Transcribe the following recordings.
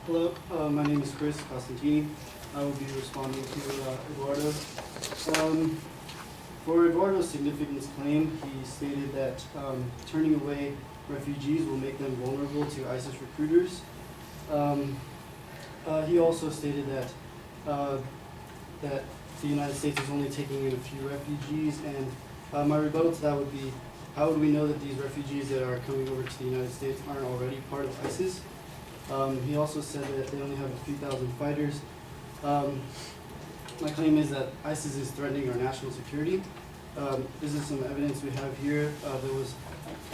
Hello, my name is Chris Costantini. I will be responding to Eduardo. Um, for Eduardo's significance claim, he stated that turning away refugees will make them vulnerable to ISIS recruiters. He also stated that the United States is only taking in a few refugees, and my rebuttal to that would be, how would we know that these refugees that are coming over to the United States aren't already part of ISIS? He also said that they only have a few thousand fighters. My claim is that ISIS is threatening our national security. This is some evidence we have here. There was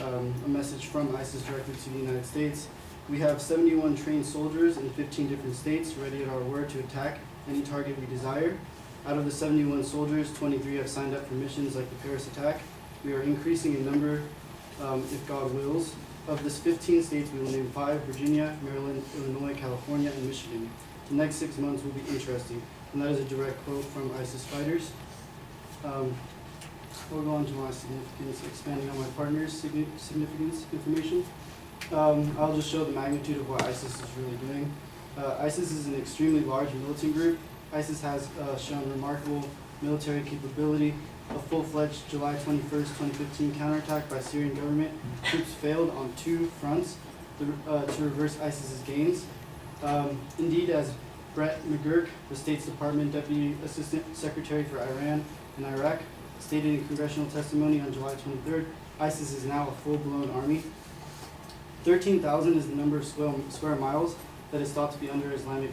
a message from ISIS directly to the United States. We have 71 trained soldiers in 15 different states ready at our word to attack any target we desire. Out of the 71 soldiers, 23 have signed up for missions like the Paris attack. We are increasing in number, if God wills. Of this 15 states, we will name 5: Virginia, Maryland, Illinois, California, and Michigan. The next 6 months will be interesting. And that is a direct quote from ISIS fighters. We'll go on to my significance, expanding on my partner's significance information. I'll just show the magnitude of what ISIS is really doing. ISIS is an extremely large militant group. ISIS has shown remarkable military capability. A full-fledged July 21st, 2015 counterattack by Syrian government troops failed on 2 fronts to reverse ISIS's gains. Indeed, as Brett McGurk, the State Department Deputy Assistant Secretary for Iran and Iraq, stated in congressional testimony on July 23rd, ISIS is now a full-blown army. 13,000 is the number of square miles that is thought to be under Islamic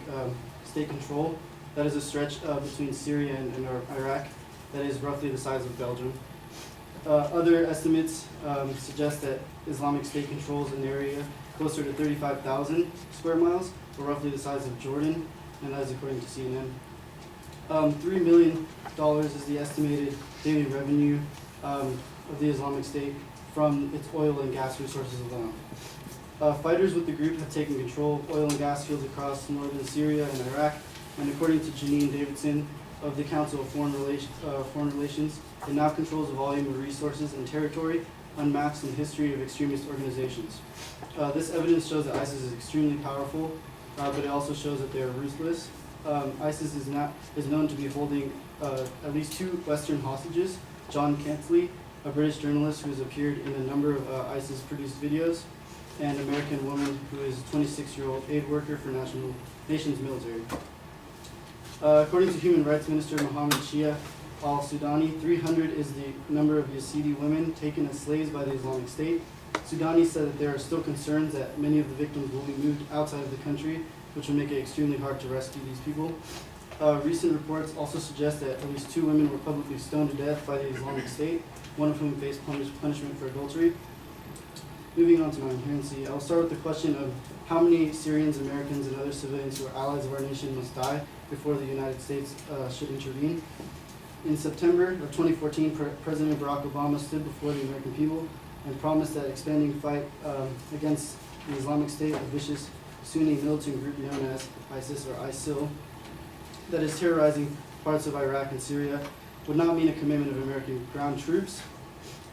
State control. That is a stretch between Syria and Iraq that is roughly the size of Belgium. Other estimates suggest that Islamic State controls an area closer to 35,000 square miles, or roughly the size of Jordan, and that is according to CNN. $3 million is the estimated daily revenue of the Islamic State from its oil and gas resources alone. Fighters with the group have taken control of oil and gas fields across northern Syria and Iraq, and according to Janine Davidson of the Council of Foreign Relations, it now controls a volume of resources and territory unmatched in the history of extremist organizations. This evidence shows that ISIS is extremely powerful, but it also shows that they are ruthless. ISIS is known to be holding at least 2 Western hostages: John Cantley, a British journalist who has appeared in a number of ISIS-produced videos, and an American woman who is a 26-year-old aid worker for nation's military. According to Human Rights Minister Mohammed Shia al-Sudani, 300 is the number of Yazidi women taken as slaves by the Islamic State. Sudani said that there are still concerns that many of the victims will be moved outside of the country, which will make it extremely hard to rescue these people. Recent reports also suggest that at least 2 women were publicly stoned to death by the Islamic State, one of whom faced punishment for adultery. Moving on to my inherency, I'll start with the question of how many Syrians, Americans, and other civilians who are allies of our nation must die before the United States should intervene. In September of 2014, President Barack Obama stood before the American people and promised that expanding fight against the Islamic State, a vicious Sunni militant group known as ISIS or ISIL, that is terrorizing parts of Iraq and Syria, would not mean a commitment of American ground troops.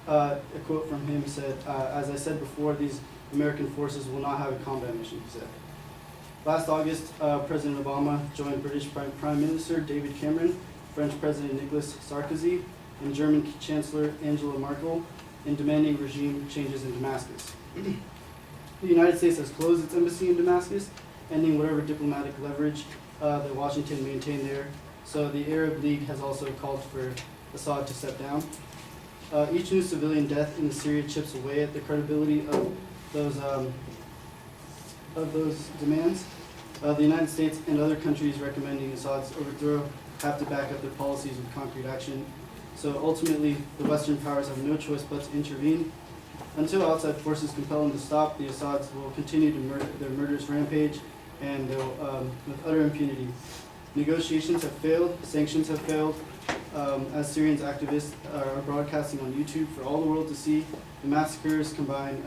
A quote from him said, as I said before, these American forces will not have a combat mission, he said. Last August, President Obama joined British Prime Minister David Cameron, French President Nicolas Sarkozy, and German Chancellor Angela Merkel in demanding regime changes in Damascus. The United States has closed its embassy in Damascus, ending whatever diplomatic leverage that Washington maintained there. So the Arab League has also called for Assad to step down. Each new civilian death in Syria chips away at the credibility of those demands. The United States and other countries recommending Assad's overthrow have to back up their policies with concrete action. So ultimately, the Western powers have no choice but to intervene. Until outside forces compel them to stop, the Assads will continue to their murderous rampage, and they'll with utter impunity. Negotiations have failed, sanctions have failed, as Syrians activists are broadcasting on YouTube for all the world to see. The massacres combine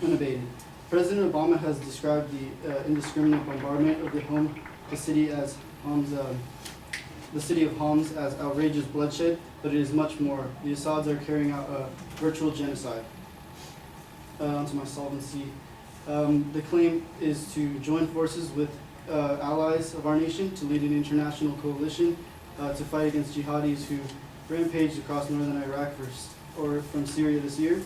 unabated. President Obama has described the indiscriminate bombardment of the city of Homs as outrageous bloodshed, but it is much more. The Assads are carrying out a virtual genocide. Onto my solvency. The claim is to join forces with allies of our nation to lead an international coalition to fight against jihadis who rampaged across northern Iraq or from Syria this year.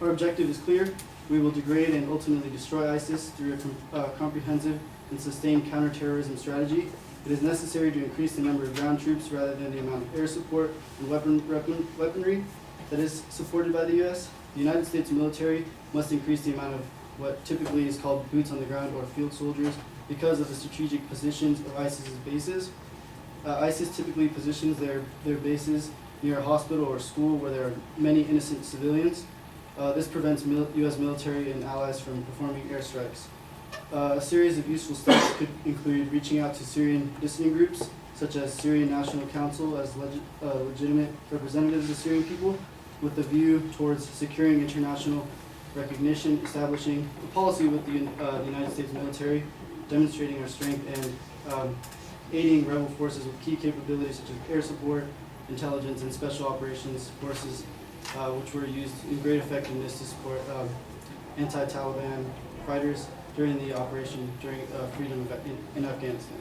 Our objective is clear. We will degrade and ultimately destroy ISIS through a comprehensive and sustained counterterrorism strategy. It is necessary to increase the number of ground troops rather than the amount of air support and weaponry that is supported by the U.S. The United States military must increase the amount of what typically is called boots on the ground or field soldiers because of the strategic positions of ISIS's bases. ISIS typically positions their bases near a hospital or school where there are many innocent civilians. This prevents U.S. military and allies from performing airstrikes. A series of useful steps could include reaching out to Syrian dissident groups, such as Syrian National Council as legitimate representatives of Syrian people, with a view towards securing international recognition, establishing a policy with the United States military, demonstrating our strength, and aiding rebel forces with key capabilities such as air support, intelligence, and special operations forces, which were used in great effectiveness to support anti-Taliban fighters during the operation during freedom in Afghanistan.